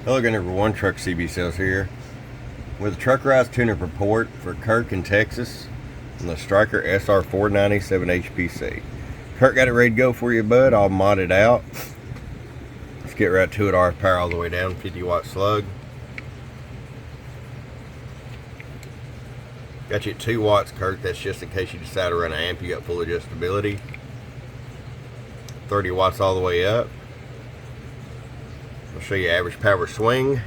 Hello again everyone, Truck CB Sales here with a Truckerized tune-up report for Kirk in Texas on the Stryker SR-497HPC. Kirk got it ready to go for you, bud, all modded out. Let's get right to it. RF power all the way down, 50 watt slug. Got you at 2 watts, Kirk. That's just in case you decide to run an amp. You got full adjustability. 30 watts all the way up. I'll show you average power swing.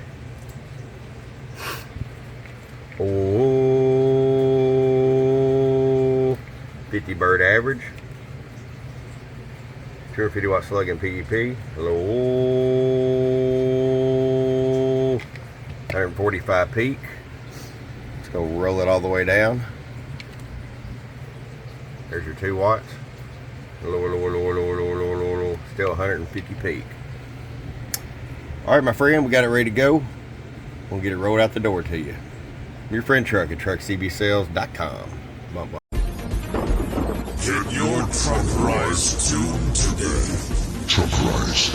Oh, 50 bird average. 250 watt slug in PEP. Hello. 145 peak. Let's go roll it all the way down. There's your 2 watts. Hello. Still 150 peak. Alright, my friend, we got it ready to go. We'll get it rolled out the door to you. I'm your friend Truck at TruckCBSales.com. Bump. Get your Truckerized tune today. Truckerized.